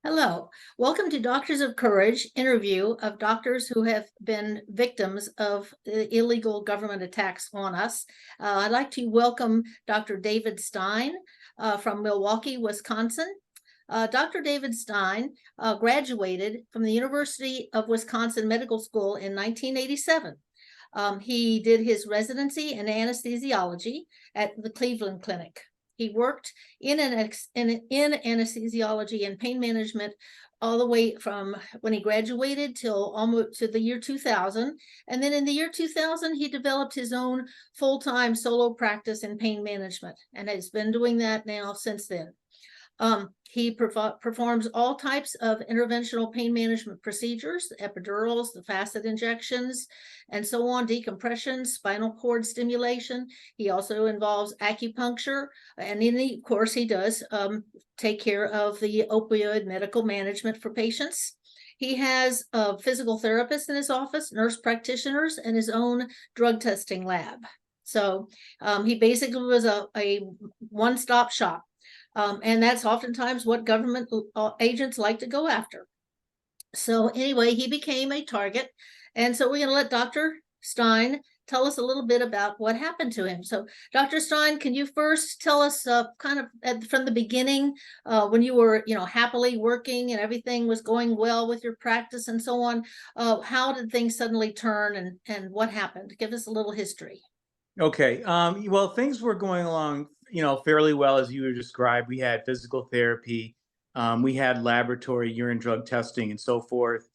Hello, welcome to Doctors of Courage interview of doctors who have been victims of illegal government attacks on us. I'd like to welcome Dr. David Stein from Milwaukee, Wisconsin. Dr. David Stein graduated from the University of Wisconsin Medical School in 1987. He did his residency in anesthesiology at the Cleveland Clinic. He worked in anesthesiology and pain management all the way from when he graduated till almost to the year 2000. And then in the year 2000, he developed his own full-time solo practice in pain management and has been doing that now since then. He performs all types of interventional pain management procedures, the epidurals, the facet injections, and so on, decompression, spinal cord stimulation. He also involves acupuncture, and of course, he does take care of the opioid medical management for patients. He has a physical therapist in his office, nurse practitioners, and his own drug testing lab. So he basically was a one-stop shop. And that's oftentimes what government agents like to go after. So anyway, he became a target. And so we're going to let Dr. Stein tell us a little bit about what happened to him. So Dr. Stein, can you first tell us kind of from the beginning, when you were, happily working and everything was going well with your practice and so on, how did things suddenly turn and what happened? Give us a little history. Okay. Well, things were going along, fairly well as you described. We had physical therapy, we had laboratory urine drug testing and so forth.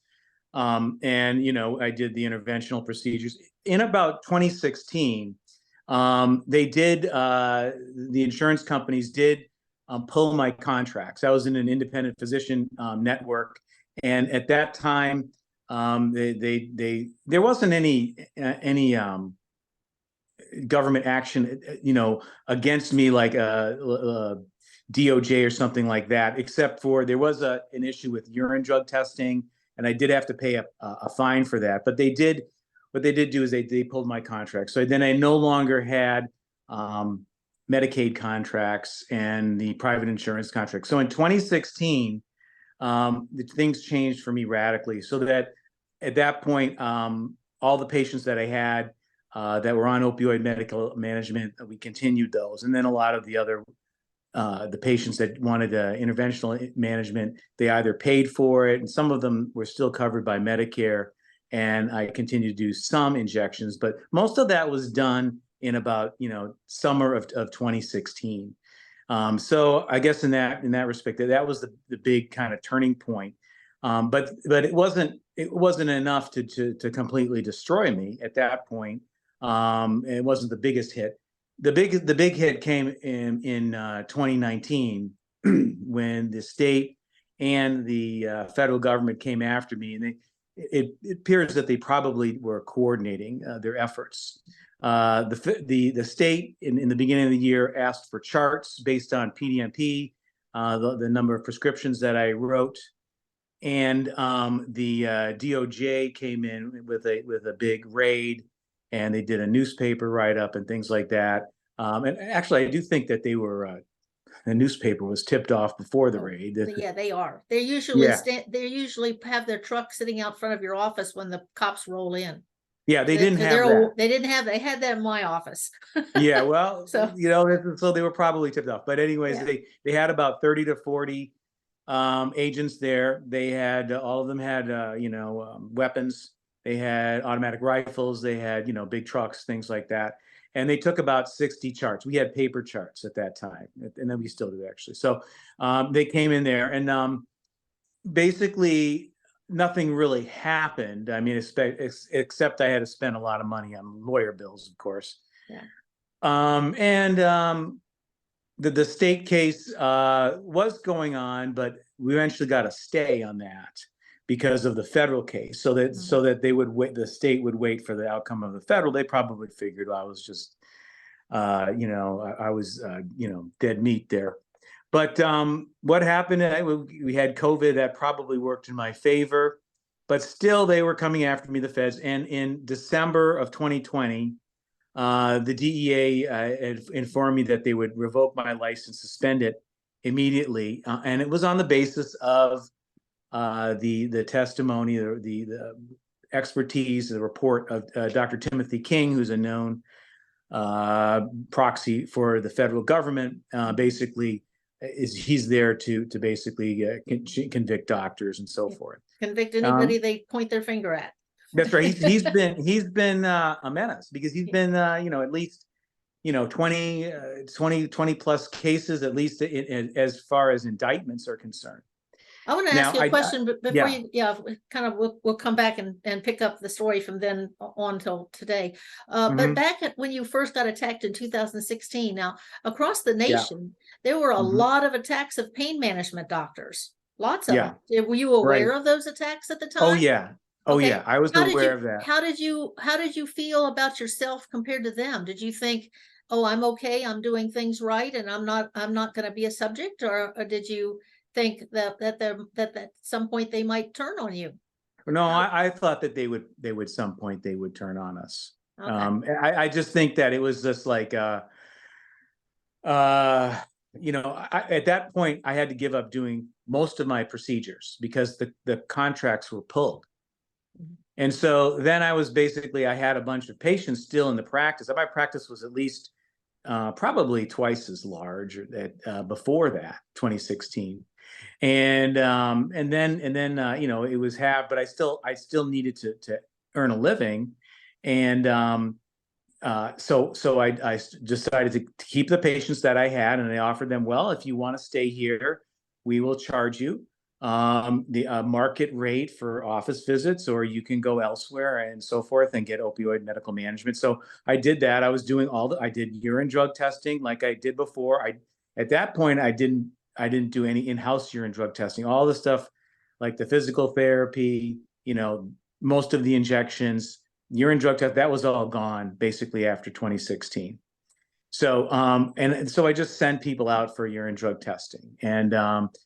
And, I did the interventional procedures. In about 2016, the insurance companies did pull my contracts. I was in an independent physician network. And at that time, there wasn't any government action, against me, like a DOJ or something like that, except for there was an issue with urine drug testing, and I did have to pay a fine for that. But what they did do is they pulled my contract. So then I no longer had Medicaid contracts and the private insurance contract. So in 2016, things changed for me radically. So that at that point, all the patients that I had that were on opioid medical management, we continued those. And then a lot of the patients that wanted interventional management, they either paid for it, and some of them were still covered by Medicare. And I continued to do some injections, but most of that was done in about, summer of 2016. So I guess in that respect, that was the big kind of turning point. But it wasn't enough to completely destroy me at that point. It wasn't the biggest hit. The big hit came in 2019 when the state and the federal government came after me, and it appears that they probably were coordinating their efforts. The state in the beginning of the year asked for charts based on PDMP, the number of prescriptions that I wrote, and the DOJ came in with a big raid. And they did a newspaper write-up and things like that. And actually, I do think that the newspaper was tipped off before the raid. Yeah, they are. They usually have their truck sitting out front of your office when the cops roll in. Yeah, they didn't have that. They had that in my office. Yeah, well, so they were probably tipped off. But anyways, yeah. They had about 30 to 40 agents there. They had all of them had weapons. They had automatic rifles, they had, big trucks, things like that. And they took about 60 charts. We had paper charts at that time, and then we still do, actually. So they came in there, and basically nothing really happened. I mean, except I had to spend a lot of money on lawyer bills, of course. Yeah. The state case was going on, but we eventually got a stay on that because of the federal case, so that they would wait, the state would wait for the outcome of the federal. They probably figured I was just, I was, dead meat there. But what happened? We had COVID. That probably worked in my favor, but still they were coming after me, the feds. And in December of 2020, the DEA informed me that they would revoke my license, suspend it immediately, and it was on the basis of the testimony, the expertise, the report of Dr. Timothy King, who's a known proxy for the federal government. Basically, he's there to basically convict doctors and so forth. Convict anybody they point their finger at. That's right. He's been a menace, because he's been at least 20 plus cases, at least as far as indictments are concerned. I want to ask you a question, but before we'll come back and pick up the story from then on till today. But back when you first got attacked in 2016, now across the nation, there were a lot of attacks of pain management doctors. Lots of them. Were you aware of those attacks at the time? Oh yeah. Oh yeah. I was aware of that. How did you feel about yourself compared to them? Did you think, oh, I'm okay, I'm doing things right, and I'm not going to be a subject, or did you think that at some point they might turn on you? No, I thought that they would some point they would turn on us. Okay. I just think that it was just like at that point I had to give up doing most of my procedures because the contracts were pulled. And so then I had a bunch of patients still in the practice. My practice was at least probably twice as large before that, 2016. And then it was but I still needed to earn a living. And so I decided to keep the patients that I had, and I offered them, well, if you want to stay here, we will charge you the market rate for office visits, or you can go elsewhere and so forth and get opioid medical management. So I did that. I was doing I did urine drug testing like I did before. At that point, I didn't do any in-house urine drug testing. All the stuff like the physical therapy, most of the injections, urine drug test, that was all gone basically after 2016. So and so I just sent people out for urine drug testing, and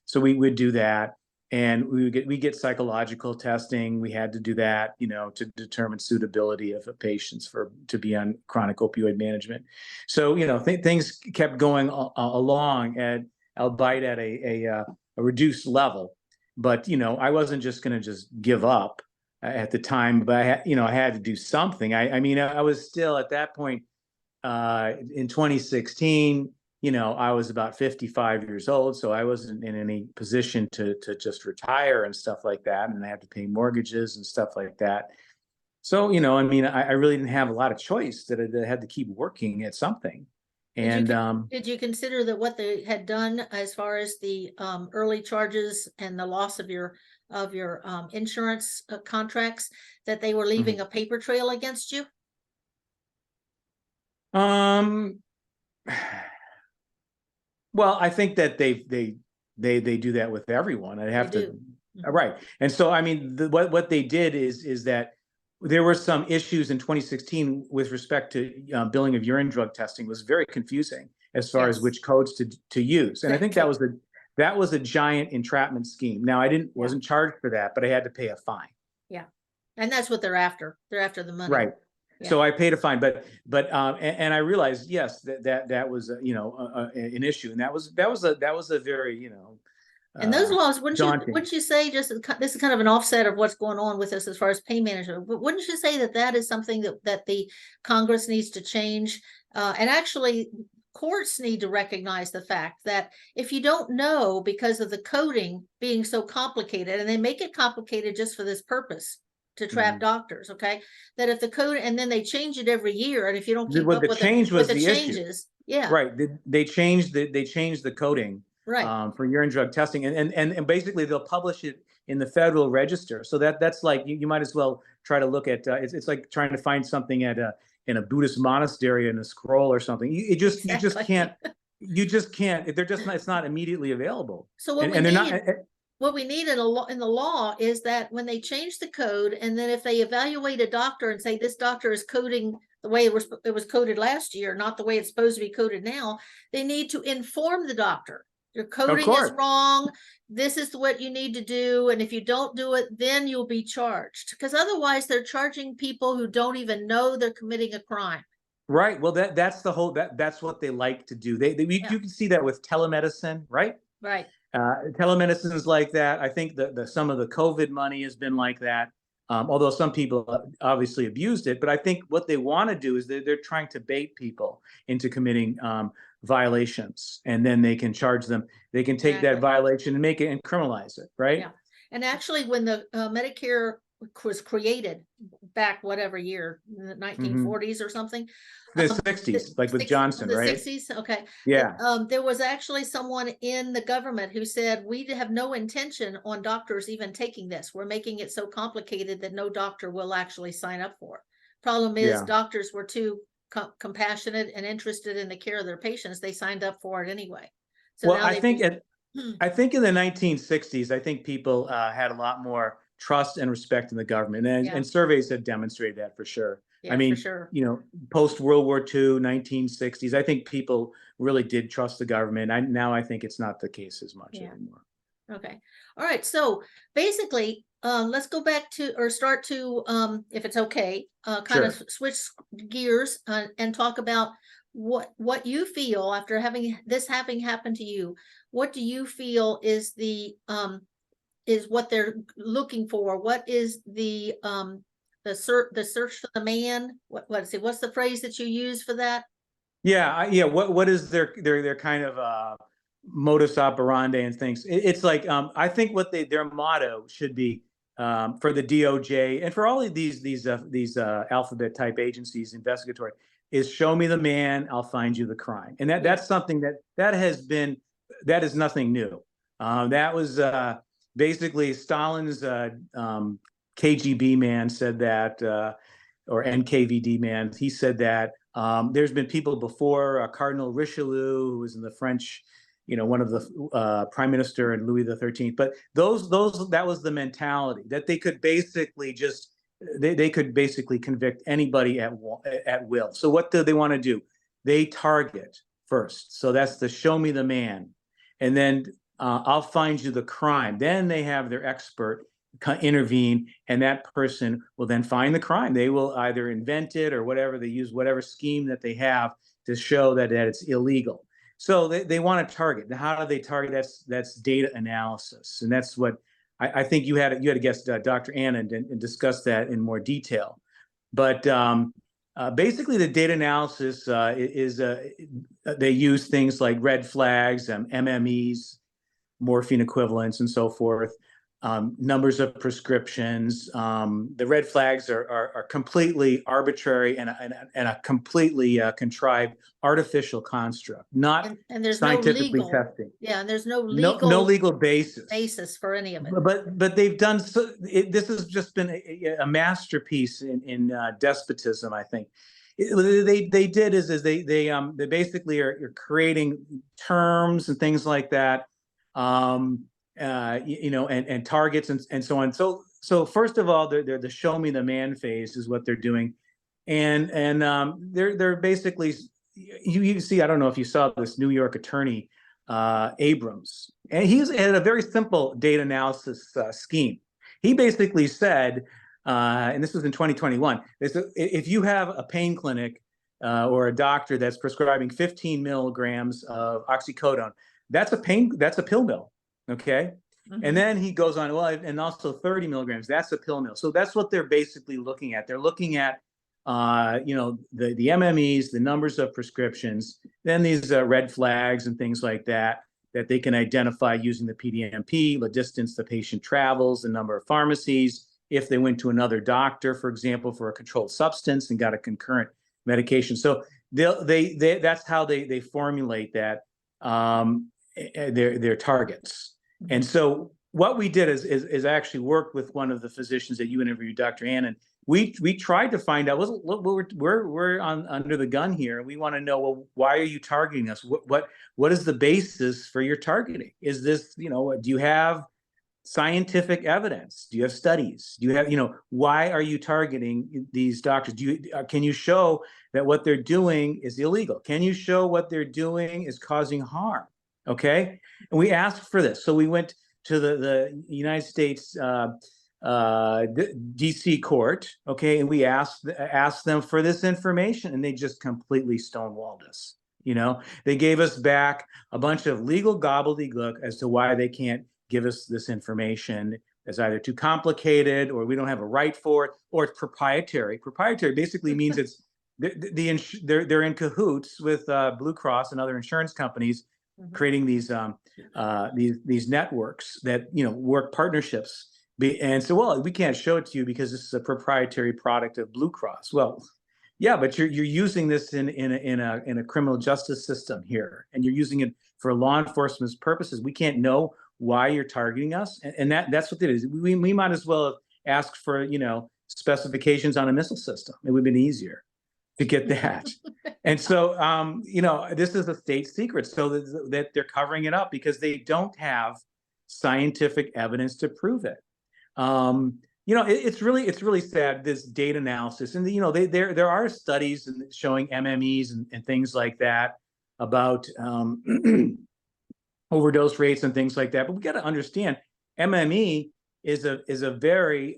so we would do that, and we get psychological testing. We had to do that, to determine suitability of patients to be on chronic opioid management. So things kept going along, albeit at a reduced level. But I wasn't just going to just give up at the time, but I had to do something. I was still at that point. In 2016, I was about 55 years old, so I wasn't in any position to just retire and stuff like that, and I had to pay mortgages and stuff like that. So, I really didn't have a lot of choice, that I had to keep working at something. And did you consider that what they had done as far as the early charges and the loss of your insurance contracts, that they were leaving a paper trail against you? Well, I think that they do that with everyone. I have to, right. And so, what they did is that there were some issues in 2016 with respect to billing of urine drug testing. Was very confusing as far as which codes to use. And I think that was a giant entrapment scheme. Now, wasn't charged for that, but I had to pay a fine. Yeah. And that's what they're after. They're after the money. Right. Yeah. So I paid a fine, but I realized, yes, that was an issue, and that was a very and those laws, wouldn't you say, this is kind of an offset of what's going on with us as far as pain management, but wouldn't you say that is something that the Congress needs to change, and actually courts need to recognize the fact that if you don't know, because of the coding being so complicated, and they make it complicated just for this purpose, to trap doctors, okay, that if the code, and then they change it every year, and if you don't keep up with the changes, right, they changed the coding, right, for urine drug testing, and basically they'll publish it in the Federal Register. So that's like you might as well try to look at it's like trying to find something in a Buddhist monastery in a scroll or something. You just can't. It's not immediately available. So what we need in the law is that when they change the code, and then if they evaluate a doctor and say this doctor is coding the way it was coded last year, not the way it's supposed to be coded now, they need to inform the doctor. Your coding is wrong. This is what you need to do. And if you don't do it, then you'll be charged. Because otherwise they're charging people who don't even know they're committing a crime. Right. Well, that's the whole, that's what they like to do. You can see that with telemedicine, right? Right. Telemedicine is like that. I think the some of the COVID money has been like that. Although some people obviously abused it, but I think what they want to do is they're trying to bait people into committing violations, and then they can charge them. They can take that violation and make it and criminalize it, right? Yeah. And actually, when the Medicare was created back whatever year, in the 1940s or something, the 60s, like with Johnson, the right? 60s. Okay. Yeah. There was actually someone in the government who said, we have no intention on doctors even taking this. We're making it so complicated that no doctor will actually sign up for it. Problem is, doctors were too compassionate and interested in the care of their patients. They signed up for it anyway. So well, now I think in the 1960s, I think people had a lot more trust and respect in the government, and surveys have demonstrated that for sure. Yeah, I mean, for sure. you know, post World War II, 1960s, I think people really did trust the government. Now I think it's not the case as much anymore. Okay. All right. So basically, let's go back to, or start to, if it's okay, kind of switch gears and talk about what you feel after having happened to you. What do you feel is is what they're looking for? What is the search for the man? What's the phrase that you use for that? Yeah. What is their kind of modus operandi and things? It's like I think what their motto should be for the DOJ and for all of these alphabet type agencies, investigatory, is show me the man, I'll find you the crime. And that's something that is nothing new. That was basically Stalin's KGB man said that, or NKVD man. He said that. There's been people before, Cardinal Richelieu, who was in the French, one of the prime minister and Louis XIII. But that was the mentality that they could basically they could basically convict anybody at will. So what do they want to do? They target first. So that's the show me the man, and then I'll find you the crime. Then they have their expert intervene, and that person will then find the crime. They will either invent it or whatever, they use whatever scheme that they have to show that it's illegal. So they want to target. Now, how do they target? That's data analysis, and that's what I think you had a guest, Dr. Anna, and discuss that in more detail. But basically, the data analysis is they use things like red flags, MMEs, morphine equivalents, and so forth. Numbers of prescriptions. The red flags are completely arbitrary and a completely contrived artificial construct, not and there's scientifically no legal testing. Yeah, and there's no legal basis for any of it. But they've done this has just been a masterpiece in despotism, I think. They did is they basically are creating terms and things like that. And targets and so on. So first of all, they're the show me the man phase is what they're doing, and they're basically, you see, I don't know if you saw this New York attorney Abrams, and he's had a very simple data analysis scheme. He basically said, and this was in 2021, if you have a pain clinic or a doctor that's prescribing 15 milligrams of oxycodone, that's a pill mill. Okay. And then he goes on, well, and also 30 milligrams, that's a pill mill. So that's what they're basically looking at. They're looking at, the MMEs, the numbers of prescriptions, then these red flags and things like that they can identify using the PDMP, the distance the patient travels, the number of pharmacies, if they went to another doctor, for example, for a controlled substance and got a concurrent medication. So that's how they formulate that, their targets. And so what we did is actually work with one of the physicians that you interviewed, Dr. Annan. We tried to find out, we're under the gun here, and we want to know, well, why are you targeting us? What is the basis for your targeting? Is this, do you have scientific evidence? Do you have studies? Do you have, why are you targeting these doctors? Can you show that what they're doing is illegal? Can you show what they're doing is causing harm? Okay. And we asked for this. So we went to the United States DC court. Okay. And we asked them for this information, and they just completely stonewalled us. You know, they gave us back a bunch of legal gobbledygook as to why they can't give us this information. It's either too complicated, or we don't have a right for it, or it's proprietary. Proprietary basically means it's they're in cahoots with Blue Cross and other insurance companies, creating these networks that, you know, work partnerships. And so, well, we can't show it to you because this is a proprietary product of Blue Cross. Well, yeah, but you're using this in a criminal justice system here, and you're using it for law enforcement purposes. We can't know why you're targeting us, and that's what it is. We might as well have asked for, you know, specifications on a missile system. It would have been easier to get that. And so, you know, this is a state secret, so that they're covering it up because they don't have scientific evidence to prove it. You know, it's really sad, this data analysis, and you know, there are studies showing MMEs and things like that about overdose rates and things like that. But we got to understand, MME is a very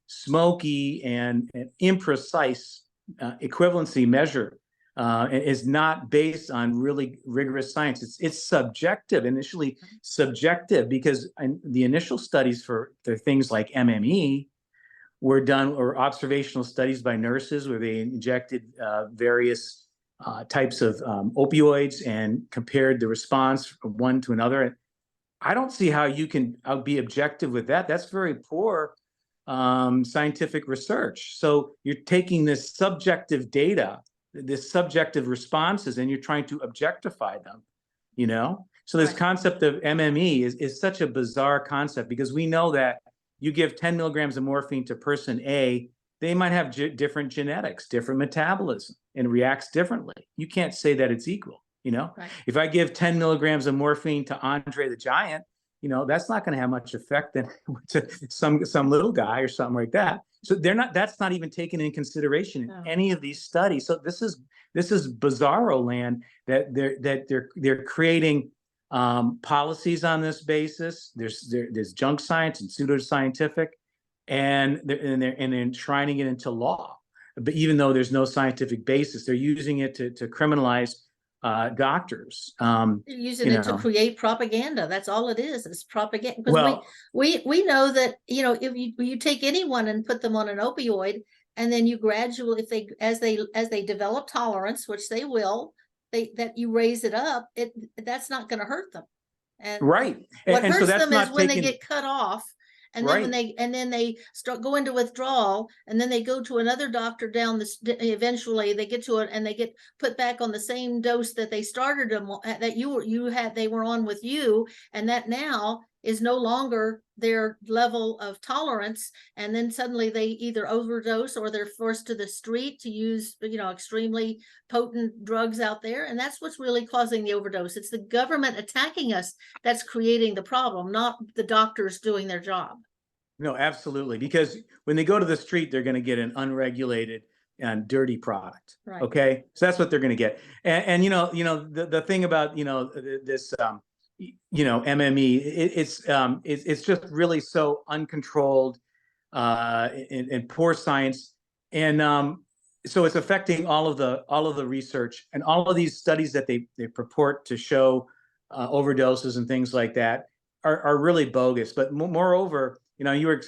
smoky and imprecise equivalency measure. It is not based on really rigorous science. It's subjective, initially subjective, because the initial studies for things like MME were done, or observational studies by nurses where they injected various types of opioids and compared the response from one to another. I don't see how you can be objective with that. That's very poor scientific research. So you're taking this subjective data, this subjective responses, and you're trying to objectify them, you know? So this concept of MME is such a bizarre concept, because we know that you give 10 milligrams of morphine to person A, they might have different genetics, different metabolism, and reacts differently. You can't say that it's equal, you know? Right. If I give 10 milligrams of morphine to Andre the Giant, you know, that's not going to have much effect than to some little guy or something like that. So that's not even taken in consideration in any of these studies. So this is bizarro land that they're creating policies on this basis. There's junk science and pseudoscientific, and they're enshrining it into law. But even though there's no scientific basis, they're using it to criminalize doctors. Using it to create propaganda. That's all it is. It's propaganda. Because we know that, you know, if you take anyone and put them on an opioid, and then you gradually, as they develop tolerance, which they will, that you raise it up, that's not going to hurt them. And what hurts them is when they get cut off. And then when they start going to withdrawal, and then they go to another doctor eventually they get to it, and they get put back on the same dose that they started them that they were on with you, and that now is no longer their level of tolerance, and then suddenly they either overdose, or they're forced to the street to use, you know, extremely potent drugs out there, and that's what's really causing the overdose. It's the government attacking us that's creating the problem, not the doctors doing their job. No, absolutely, because when they go to the street, they're going to get an unregulated and dirty product. Right. Okay, so that's what they're going to get. And you know the thing about, you know, this you know, MME, it's just really so uncontrolled and poor science, and so it's affecting all of the research and all of these studies that they purport to show overdoses and things like that are really bogus. But moreover, you know, you were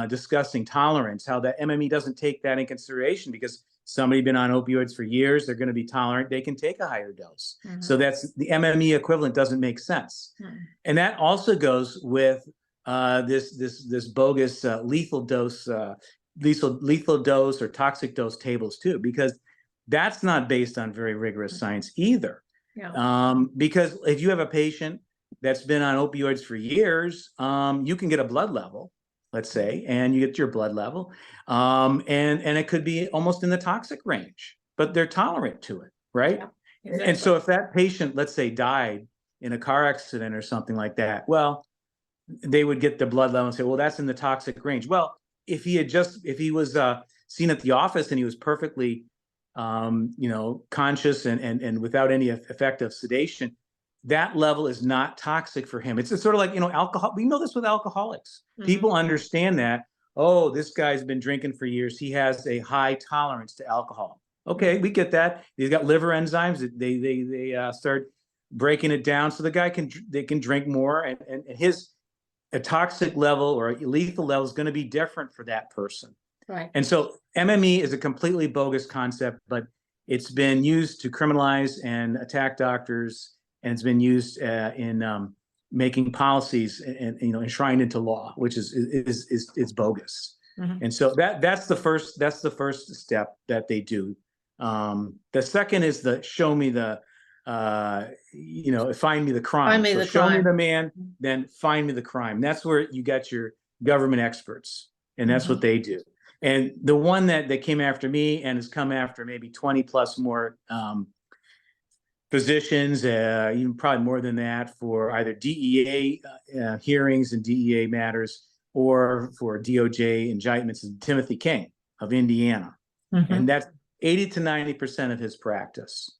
discussing tolerance, how that MME doesn't take that in consideration, because somebody been on opioids for years, they're going to be tolerant, they can take a higher dose. So that's the MME equivalent doesn't make sense. And that also goes with this bogus lethal dose or toxic dose tables too, because that's not based on very rigorous science either. Because if you have a patient that's been on opioids for years, you can get a blood level, let's say, and you get your blood level, and it could be almost in the toxic range, but they're tolerant to it, right? Exactly. And so if that patient, let's say, died in a car accident or something like that, well, they would get the blood level and say, well, that's in the toxic range. Well, if he was seen at the office and he was perfectly, you know, conscious and without any effect of sedation, that level is not toxic for him. It's sort of like, you know, alcohol. We know this with alcoholics. People understand that, oh, this guy's been drinking for years, he has a high tolerance to alcohol. Okay, we get that. He's got liver enzymes. They start breaking it down so the guy can drink more, and his a toxic level or a lethal level is going to be different for that person. Right. And so MME is a completely bogus concept, but it's been used to criminalize and attack doctors, and it's been used in making policies and enshrined into law, which is bogus. Mhm. And so that's the first step that they do. The second is the show me the find me the crime. Find me So the show me crime. the man, then find me the crime. That's where you get your government experts, and that's what they do. And the one that came after me and has come after maybe 20 plus more physicians, even probably more than that, for either DEA hearings and DEA matters or for DOJ indictments, is Timothy King of Indiana. And that's 80 to 90% of his practice.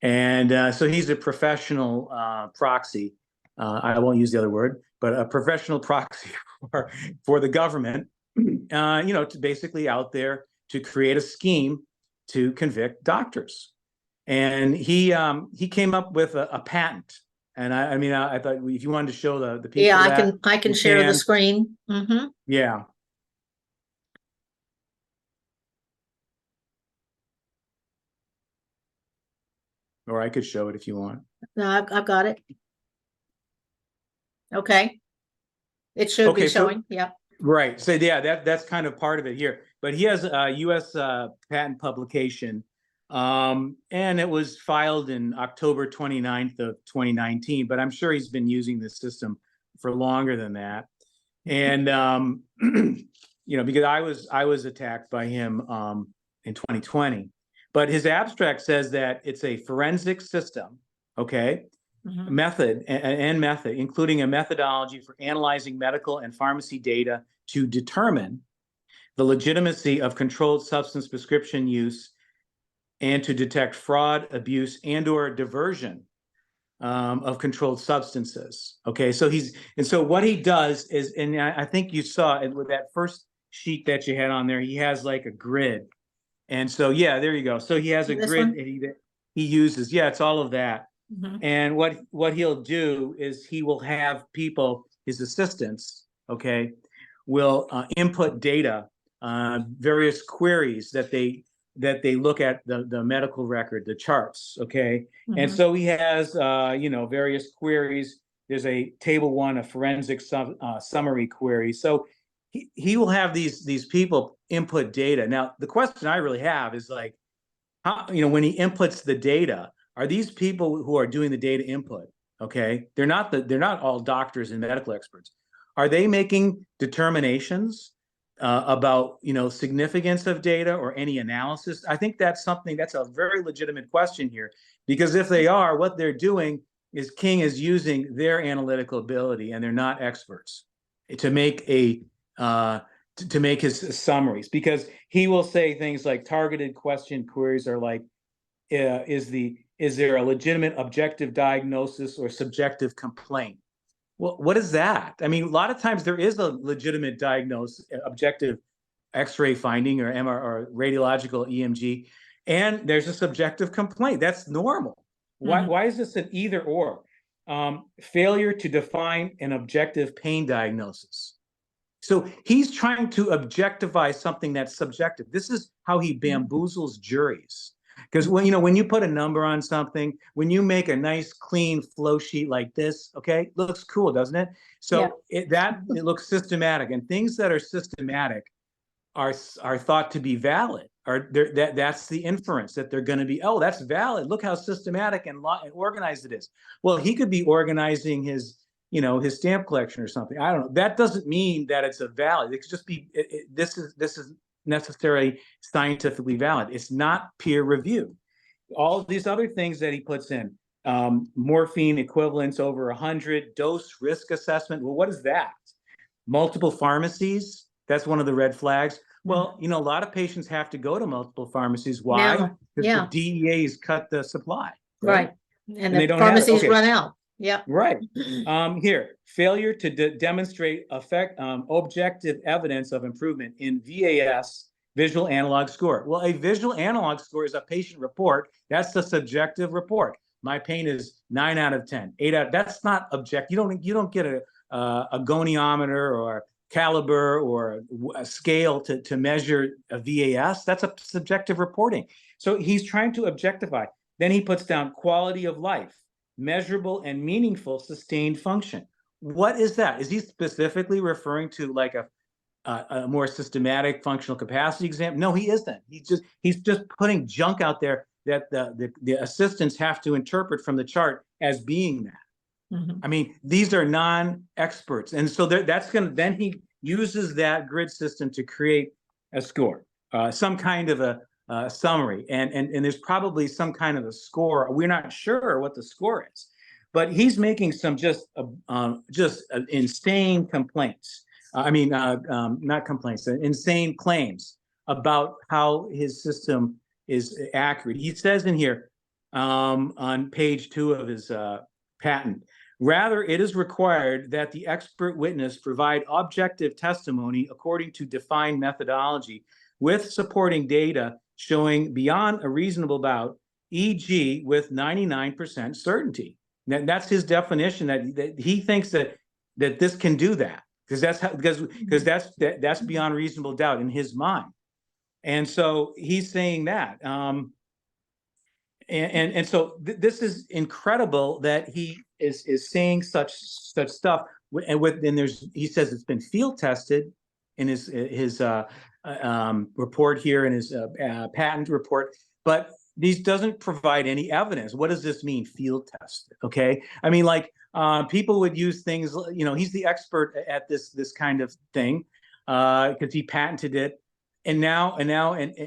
And so he's a professional proxy. I won't use the other word, but a professional proxy for the government, to basically out there to create a scheme to convict doctors. And he came up with a patent. And I thought if you wanted to show the people, Yeah, I can share the can. screen. Yeah. Or I could show it if you want. No, I've got it. Okay. It should be showing. Yeah. Right. So yeah, that's kind of part of it here. But he has a U.S. patent publication, and it was filed in October 29th of 2019. But I'm sure he's been using this system for longer than that. And because I was attacked by him in 2020. But his abstract says that it's a forensic system, okay, method, including a methodology for analyzing medical and pharmacy data to determine the legitimacy of controlled substance prescription use and to detect fraud, abuse, and/or diversion of controlled substances. Okay, so what he does is, and I think you saw it with that first sheet that you had on there, he has like a grid. And so, yeah, there you go. So he has a grid that he uses. Yeah, it's all of that. And what he'll do is he will have people, his assistants, okay, will input data, various queries that they look at the medical record, the charts, okay. And so he has various queries. There's a table 1, a forensic summary query. So he will have these people input data. Now, the question I really have is like, how, when he inputs the data, are these people who are doing the data input, okay? They're not all doctors and medical experts. Are they making determinations about significance of data or any analysis? I think that's a very legitimate question here, because if they are, what they're doing is King is using their analytical ability, and they're not experts, to make to make his summaries, because he will say things like targeted question queries are like, is there a legitimate objective diagnosis or subjective complaint? Well, what is that? I mean, a lot of times there is a legitimate diagnosis, objective X-ray finding or MR or radiological EMG, and there's a subjective complaint. That's normal. Why is this an either or? Failure to define an objective pain diagnosis. So he's trying to objectify something that's subjective. This is how he bamboozles juries. Because when you put a number on something, when you make a nice clean flow sheet like this, okay, looks cool, doesn't it? So it looks systematic, and things that are systematic are thought to be valid. That's the inference that they're going to be. Oh, that's valid. Look how systematic and organized it is. Well, he could be organizing his stamp collection or something. I don't know. That doesn't mean that it's a valid. It could just be this is necessarily scientifically valid. It's not peer reviewed. All of these other things that he puts in, morphine equivalents over 100, dose risk assessment. Well, what is that? Multiple pharmacies. That's one of the red flags. Well, a lot of patients have to go to multiple pharmacies. Why? Because the DEA's cut the supply. Right. And the pharmacies run out. Yeah. Right. Here, failure to demonstrate objective evidence of improvement in VAS visual analog score. Well, a visual analog score is a patient report. That's the subjective report. My pain is 9 out of 10, 8 out. That's not objective. You don't get a goniometer or caliber or a scale to measure a VAS. That's a subjective reporting. So he's trying to objectify. Then he puts down quality of life, measurable and meaningful sustained function. What is that? Is he specifically referring to like a more systematic functional capacity exam? No, he isn't. He's just putting junk out there that the assistants have to interpret from the chart as being that. Mhm. I mean, these are non-experts. And so then he uses that grid system to create a score, some kind of a summary. And there's probably some kind of a score. We're not sure what the score is, but he's making some just insane complaints. Not complaints, insane claims about how his system is accurate. He says in here on page 2 of his patent, rather, it is required that the expert witness provide objective testimony according to defined methodology with supporting data showing beyond a reasonable doubt, e.g. with 99% certainty. That's his definition, that he thinks that this can do that, because that's beyond reasonable doubt in his mind. And so he's saying that. And so this is incredible that he is saying such stuff. And he says it's been field tested in his report here, in his patent report, but these doesn't provide any evidence. What does this mean, field tested? Okay, I mean, like people would use things. He's the expert at this kind of thing because he patented it. And now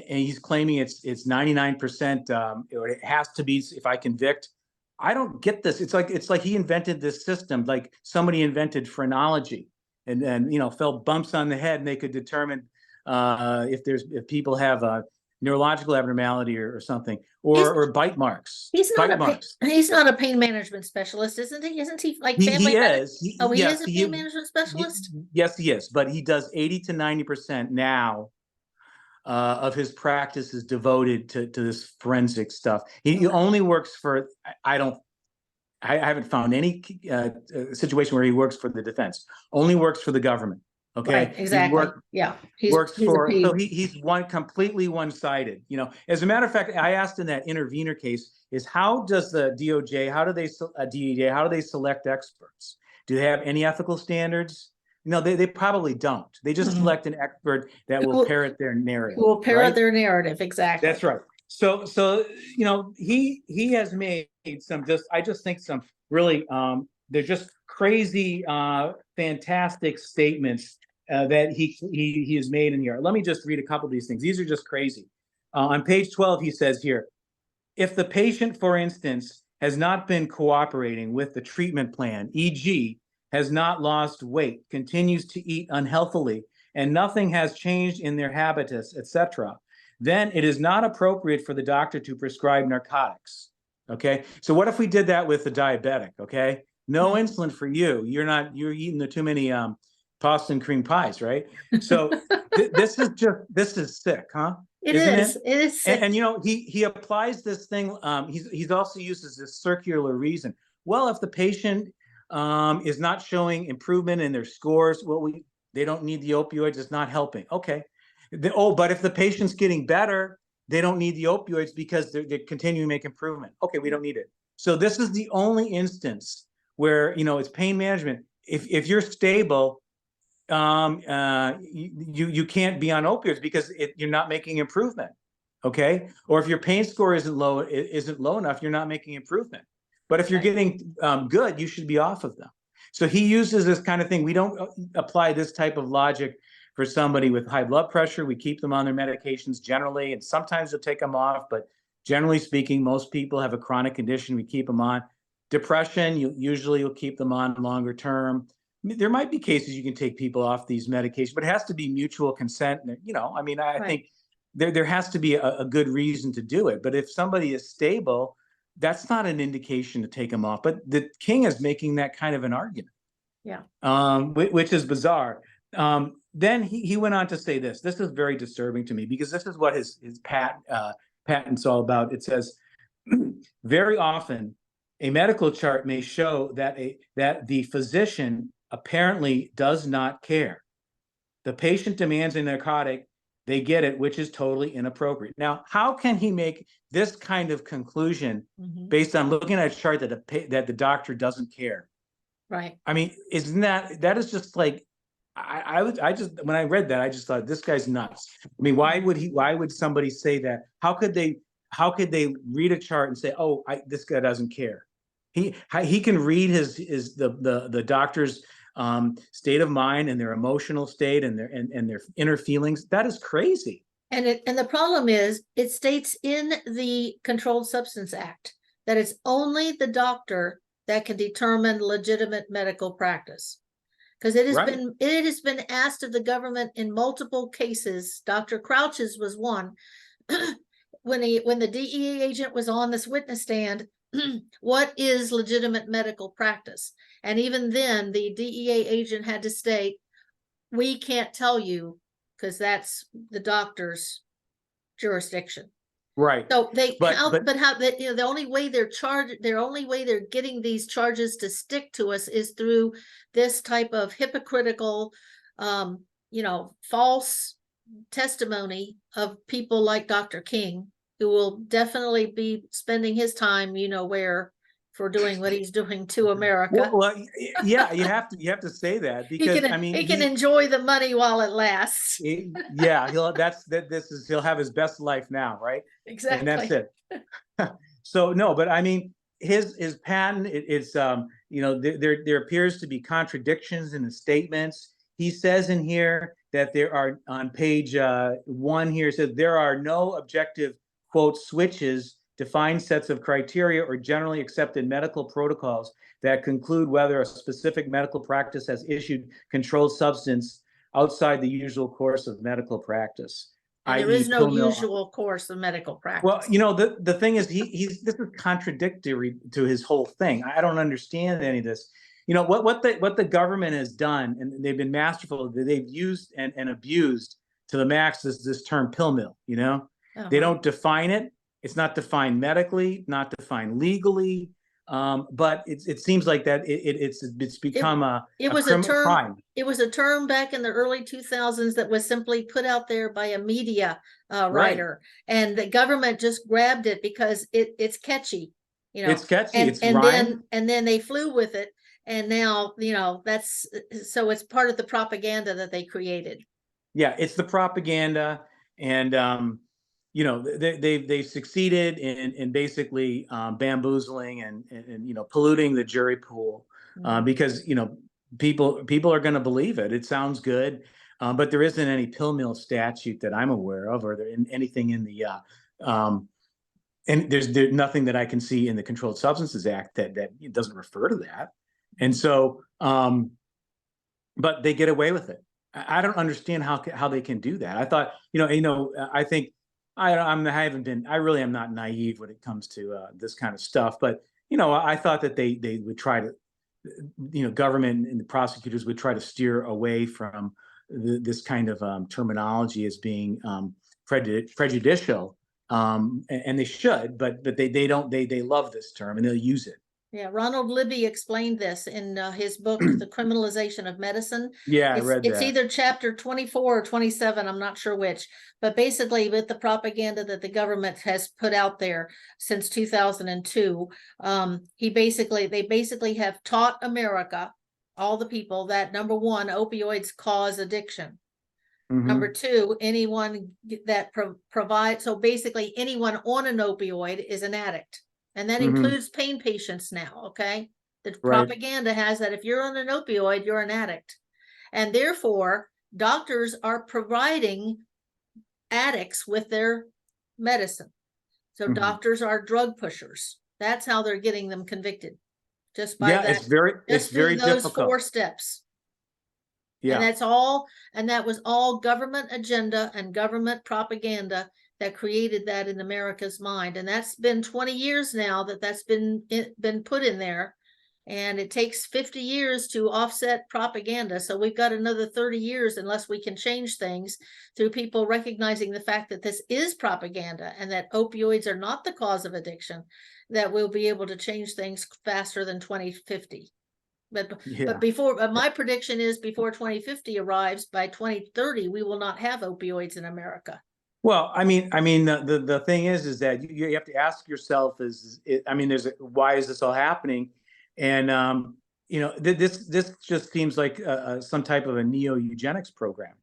he's claiming it's 99%, or it has to be if I convict. I don't get this. It's like he invented this system, like somebody invented phrenology, and felt bumps on the head, and they could determine if people have a neurological abnormality or something, or bite marks. He's not marks. He's not a pain management specialist, isn't he? Isn't he like family? He is. He is a pain management specialist. Yes, he is. But he does 80 to 90% now of his practice is devoted to this forensic stuff. He only works for. I haven't found any situation where he works for the defense. Only works for the government. Okay, right, exactly. He's completely one-sided. As a matter of fact, I asked in that intervener case is how does the DOJ, how do they select experts? Do they have any ethical standards? No, they probably don't. They just select an expert that will parrot their narrative. Will parrot their narrative, exactly. That's right. So he has made some some really they're just crazy, fantastic statements that he has made in here. Let me just read a couple of these things. These are just crazy. On page 12, he says here, if the patient, for instance, has not been cooperating with the treatment plan, e.g., has not lost weight, continues to eat unhealthily, and nothing has changed in their habitus, etc., then it is not appropriate for the doctor to prescribe narcotics. Okay, so what if we did that with the diabetic? Okay, no insulin for you. You're eating too many pasta and cream pies, right? So this is sick, huh? It is sick. And he applies this thing. He's also uses this circular reason. Well, if the patient is not showing improvement in their scores, they don't need the opioids. It's not helping. Okay. But if the patient's getting better, they don't need the opioids because they're continuing to make improvement. Okay, we don't need it. So this is the only instance where it's pain management. If you're stable, you can't be on opioids because you're not making improvement. Okay, or if your pain score isn't low enough, you're not making improvement. But if you're getting good, you should be off of them. So he uses this kind of thing. We don't apply this type of logic for somebody with high blood pressure. We keep them on their medications generally, and sometimes we'll take them off. But generally speaking, most people have a chronic condition. We keep them on. Depression, you'll keep them on longer term. There might be cases you can take people off these medications, but it has to be mutual consent. I think there has to be a good reason to do it. But if somebody is stable, that's not an indication to take them off. But the king is making that kind of an argument. Yeah. Which is bizarre. then he went on to say this. This is very disturbing to me because this is what his patent's all about. It says, very often, a medical chart may show that the physician apparently does not care. The patient demands a narcotic, they get it, which is totally inappropriate. Now, how can he make this kind of conclusion based on looking at a chart that the doctor doesn't care? Right. I mean, isn't that is just like, I just, when I read that, I just thought this guy's nuts. I mean, why would somebody say that? How could they read a chart and say, oh, this guy doesn't care? He can read the doctor's state of mind and their emotional state and their inner feelings. That is crazy. And the problem is, it states in the Controlled Substance Act that it's only the doctor that can determine legitimate medical practice. Because it has been asked of the government in multiple cases. Dr. Crouch's was one. when the DEA agent was on this witness stand, what is legitimate medical practice? And even then, the DEA agent had to state, we can't tell you because that's the doctor's jurisdiction. Right. So the only way they're getting these charges to stick to us is through this type of hypocritical, false testimony of people like Dr. King, who will definitely be spending his time, where, for doing what he's doing to America. Well, yeah, you have to say that because he can enjoy the money while it lasts. Yeah, he'll have his best life now, right? Exactly. And that's it. So no, but I mean, his patent, there appears to be contradictions in the statements. He says in here that there are, on page 1 here, says there are no objective, quote, switches, defined sets of criteria or generally accepted medical protocols that conclude whether a specific medical practice has issued controlled substance outside the usual course of medical practice. And there is no usual course of medical practice. Well, the thing is, this is contradictory to his whole thing. I don't understand any of this. What the government has done, and they've been masterful. They've used and abused to the max this term pill mill. They don't define it. It's not defined medically, not defined legally. But it seems like that it's become a crime. It was a term back in the early 2000s that was simply put out there by a media writer, and the government just grabbed it because it's catchy. It's catchy. And then they flew with it, and now it's part of the propaganda that they created. Yeah, it's the propaganda, and they've succeeded in basically bamboozling and polluting the jury pool because people are going to believe it. It sounds good, but there isn't any pill mill statute that I'm aware of, or anything in the and there's nothing that I can see in the Controlled Substances Act that doesn't refer to that. And so, but they get away with it. I don't understand how they can do that. I thought, I think. I really am not naive when it comes to this kind of stuff, but I thought that they would try to, government and the prosecutors would try to steer away from this kind of terminology as being prejudicial, and they should, but they don't. They love this term and they'll use it. Yeah, Ronald Libby explained this in his book, The Criminalization of Medicine. Yeah, I read that. It's either chapter 24 or 27, I'm not sure which, but basically with the propaganda that the government has put out there since 2002, they basically have taught America, all the people, that number one, opioids cause addiction. Number two, anyone that provides, so basically anyone on an opioid is an addict. And that includes pain patients now, okay? The propaganda has that if you're on an opioid, you're an addict. And therefore, doctors are providing addicts with their medicine. So doctors are drug pushers. That's how they're getting them convicted. Just by that. It's very those difficult. 4 steps. Yeah. And that was all government agenda and government propaganda that created that in America's mind. And that's been 20 years now that's been put in there. And it takes 50 years to offset propaganda. So we've got another 30 years unless we can change things through people recognizing the fact that this is propaganda and that opioids are not the cause of addiction, that we'll be able to change things faster than 2050. But Yeah. my prediction is before 2050 arrives, by 2030, we will not have opioids in America. Well, the thing is that you have to ask yourself why is this all happening? And this just seems like some type of a neo-eugenics program.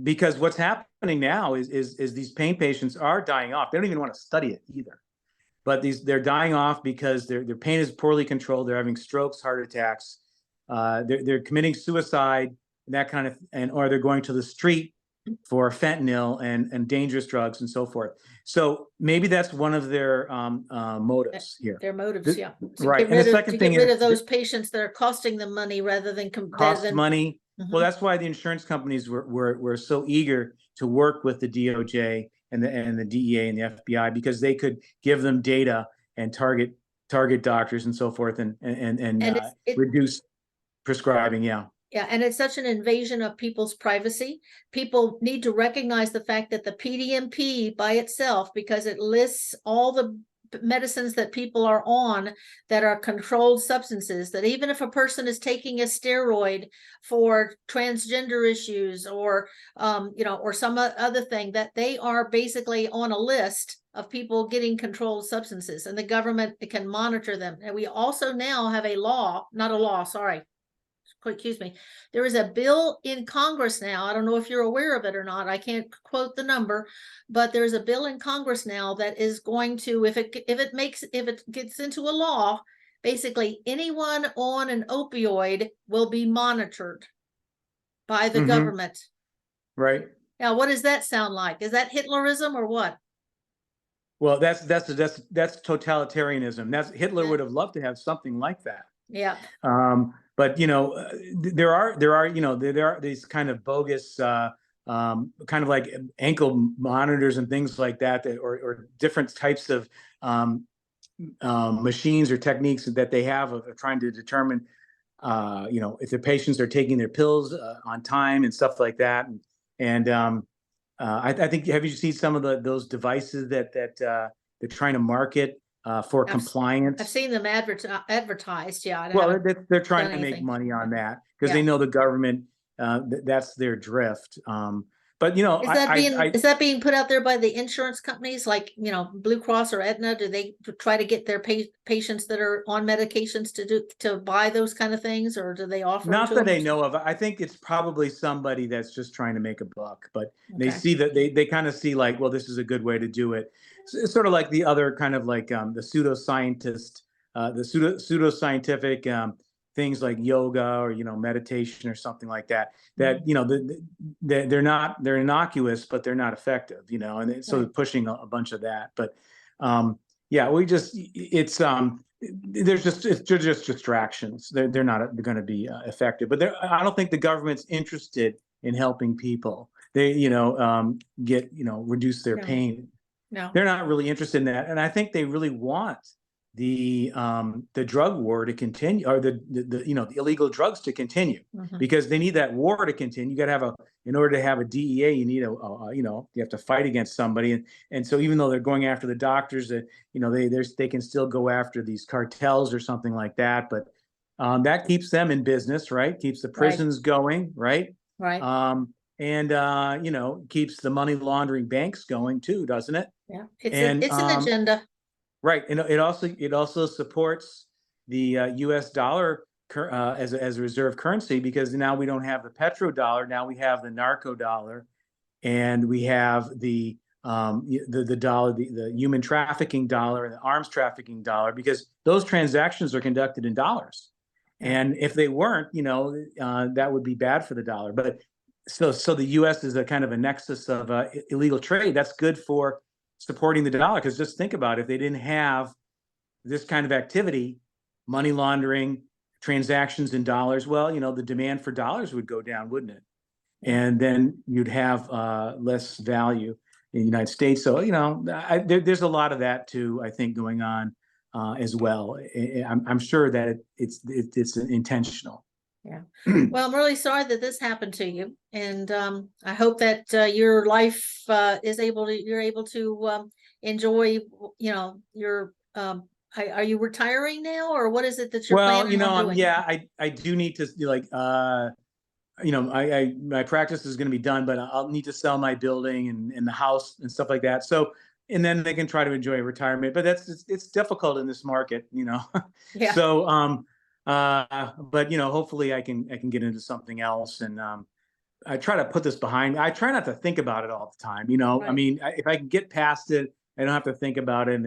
Because what's happening now is these pain patients are dying off. They don't even want to study it either. But they're dying off because their pain is poorly controlled. They're having strokes, heart attacks. They're committing suicide, that kind of, or they're going to the street for fentanyl and dangerous drugs and so forth. So maybe that's one of their motives here. Their motives, yeah. Right. And the second thing is get rid of those patients that are costing them money rather than cost money. Well, that's why the insurance companies were so eager to work with the DOJ and the DEA and the FBI, because they could give them data and target doctors and so forth and reduce prescribing. Yeah. Yeah, and it's such an invasion of people's privacy. People need to recognize the fact that the PDMP by itself, because it lists all the medicines that people are on that are controlled substances, that even if a person is taking a steroid for transgender issues or or some other thing, that they are basically on a list of people getting controlled substances, and the government can monitor them. And we also now have there is a bill in Congress now. I don't know if you're aware of it or not. I can't quote the number, but there's a bill in Congress now that is going to, if it gets into a law, basically anyone on an opioid will be monitored by the government. Right. Now, what does that sound like? Is that Hitlerism or what? Well, that's totalitarianism. Hitler would have loved to have something like that. Yeah. But there are these kind of bogus, kind of like ankle monitors and things like that, or different types of machines or techniques that they have of trying to determine, if the patients are taking their pills on time and stuff like that. I think, have you seen some of those devices that they're trying to market for compliance? I've seen them advertised. Yeah. Well, they're trying to make money on that because they know the government, that's their drift. But is that being put out there by the insurance companies, like Blue Cross or Aetna? Do they try to get their patients that are on medications to buy those kind of things, or do they offer? Not that I know of. I think it's probably somebody that's just trying to make a buck, but they see that they kind of see like, well, this is a good way to do it. It's sort of like the other kind of like the pseudoscientist, the pseudoscientific things like yoga or meditation or something like that. That they're innocuous, but they're not effective. And so pushing a bunch of that. But they're just distractions. They're not going to be effective. But I don't think the government's interested in helping people. They reduce their pain. No, they're not really interested in that, and I think they really want the drug war to continue, or the illegal drugs to continue, because they need that war to continue. You got to have in order to have a DEA, you need you have to fight against somebody, and so even though they're going after the doctors, that they can still go after these cartels or something like that, but that keeps them in business, right? Keeps the prisons going, right? Right. And keeps the money laundering banks going too, doesn't it? Yeah, it's an agenda. Right, and it also supports the U.S. dollar as a reserve currency, because now we don't have the petrodollar. Now we have the narco dollar, and we have the dollar, the human trafficking dollar, and the arms trafficking dollar, because those transactions are conducted in dollars. And if they weren't, that would be bad for the dollar. But so the U.S. is a kind of a nexus of illegal trade. That's good for supporting the dollar, because just think about it, if they didn't have this kind of activity, money laundering, transactions in dollars, well, the demand for dollars would go down, wouldn't it? And then you'd have less value in the United States. So there's a lot of that too, I think, going on. as well. I'm sure that it's intentional. Yeah. Well, I'm really sorry that this happened to you, and I hope that your life you're able to enjoy, your are you retiring now, or what is it that you're Well, planning on doing? yeah, I do need to like my practice is going to be done, but I'll need to sell my building and the house and stuff like that. So, and then they can try to enjoy retirement, but it's difficult in this market. Yeah. So, but hopefully I can get into something else, and I try to put this behind me. I try not to think about it all the time. I Right. mean, if I can get past it, I don't have to think about it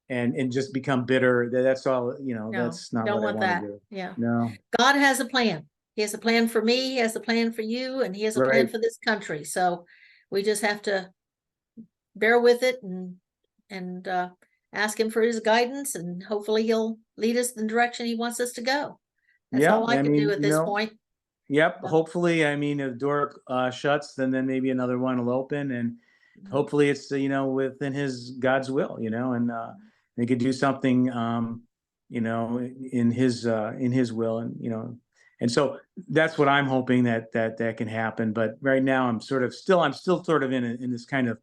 and just become bitter. That's all. No, That's not don't what I want want to that. do. Yeah. No. God has a plan. He has a plan for me. He has a plan for you, and he has a plan Right. for this country. So we just have to bear with it and ask him for his guidance, and hopefully he'll lead us in the direction he wants us to go. That's Yeah. all I I can do mean, at this point. Yep. So, Hopefully, I mean, if the door shuts, then maybe another one will open, and hopefully it's within his God's will, and they could do something, in his will, and so that's what I'm hoping that can happen. But right now, I'm still sort of in this kind of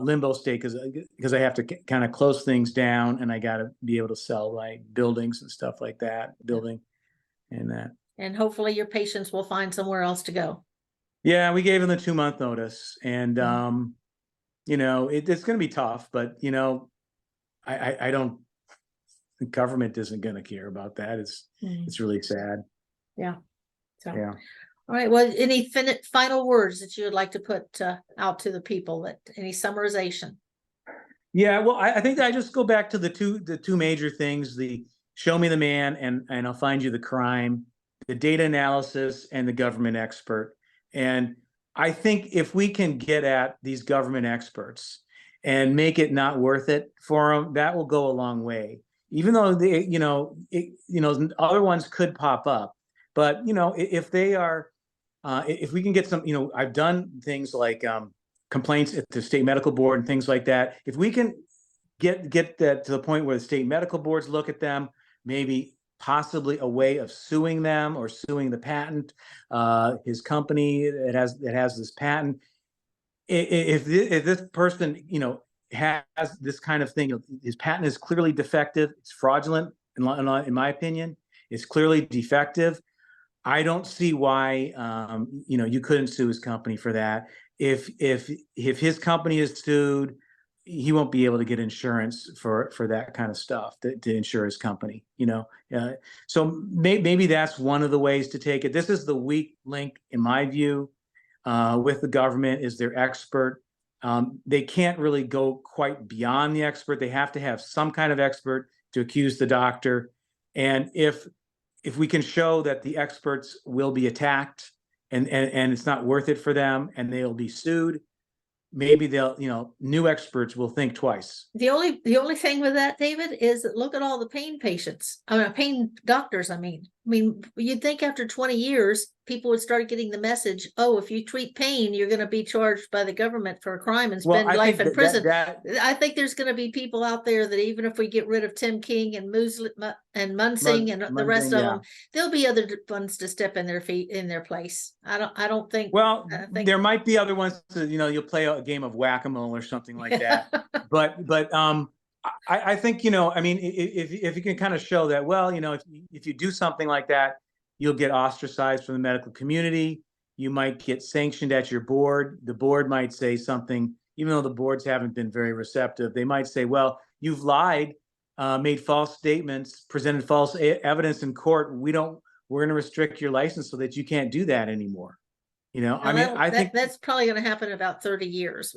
limbo state because I have to kind of close things down, and I got to be able to sell like buildings and stuff like that, building and that. and hopefully your patients will find somewhere else to go. Yeah, we gave him the 2-month notice, and it's going to be tough, but I don't. The government isn't going to care about that. It's really sad. Yeah. So, Yeah. all right. Well, any final words that you would like to put out to the people? Any summarization? Yeah. Well, I think that I just go back to the two major things: the show me the man, and I'll find you the crime, the data analysis, and the government expert. And I think if we can get at these government experts and make it not worth it for them, that will go a long way. Even though other ones could pop up, but if they are, if we can get some, I've done things like complaints at the state medical board and things like that. If we can get that to the point where the state medical boards look at them, maybe possibly a way of suing them or suing the patent, his company that has this patent. If this person, has this kind of thing, his patent is clearly defective, it's fraudulent, in my opinion, it's clearly defective. I don't see why, you couldn't sue his company for that. If his company is sued, he won't be able to get insurance for that kind of stuff to insure his company. So maybe that's one of the ways to take it. This is the weak link, in my view, with the government, is their expert. They can't really go quite beyond the expert. They have to have some kind of expert to accuse the doctor, and if we can show that the experts will be attacked and it's not worth it for them and they'll be sued, maybe they'll, new experts will think twice. The only thing with that, David, is that look at all the pain patients. Pain doctors. I mean, you'd think after 20 years, people would start getting the message, oh, if you treat pain, you're going to be charged by the government for a crime and spend life in prison. I think there's going to be people out there that even if we get rid of Tim King and Munsing and the rest of them, there'll be other ones to step in their place. I don't think. Well, there might be other ones that, you'll play a game of whack-a-mole or something like that. but I think, I mean, if you can kind of show that, well, if you do something like that, you'll get ostracized from the medical community. You might get sanctioned at your board. The board might say something, even though the boards haven't been very receptive. They might say, well, you've lied, made false statements, presented false evidence in court. We're going to restrict your license so that you can't do that anymore. I think that's probably going to happen in about 30 years.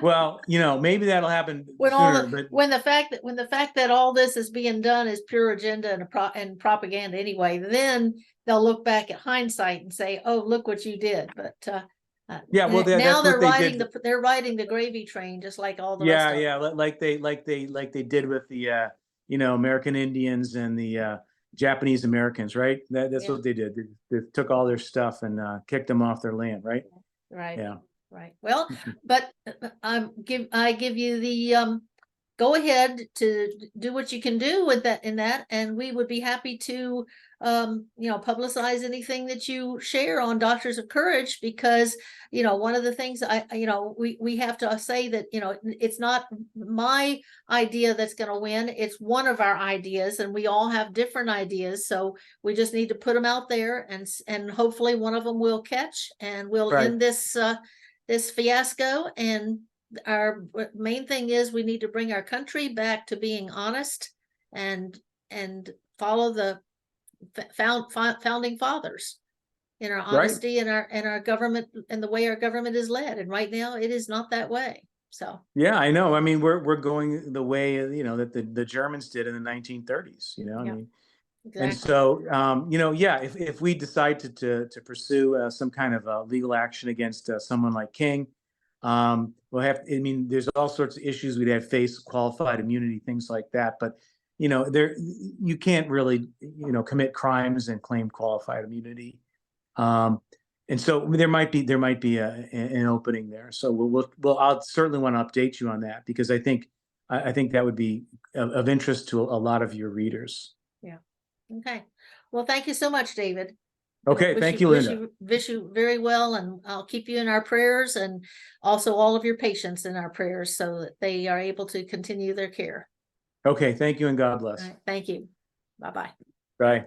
Well, maybe that'll happen when sooner, when the fact that all this is being done is pure agenda and propaganda anyway, then they'll look back at hindsight and say, "Oh, look what you did." But yeah, well, now they're riding the gravy train just like all the rest of them. Yeah, like they did with the American Indians and the Japanese Americans, right? That's what they did. They took all their stuff and kicked them off their land, right? Right. Yeah. Right. Well, but I give you the go ahead to do what you can do with that and we would be happy to publicize anything that you share on Doctors of Courage, because one of the things we have to say that it's not my idea that's going to win, it's one of our ideas, and we all have different ideas, so we just need to put them out there, and hopefully one of them will catch, and we'll end this this fiasco. And our main thing is we need to bring our country back to being honest and follow the founding fathers in our honesty and our government and the way our government is led. And right now it is not that way. So yeah, I know. I mean, we're going the way that the Germans did in the 1930s. I mean, exactly. and so yeah, if we decide to pursue some kind of legal action against someone like King, we'll have. I mean, there's all sorts of issues we'd have to face, qualified immunity, things like that. But you can't really commit crimes and claim qualified immunity. And so there might be an opening there. So I'll certainly want to update you on that, because I think that would be of interest to a lot of your readers. Yeah. Okay. Well, thank you so much, David. Okay. Thank you, Linda. Wish you very well, and I'll keep you in our prayers, and also all of your patients in our prayers, so that they are able to continue their care. Okay. Thank you, and God bless. All right, thank you. Bye-bye. Bye.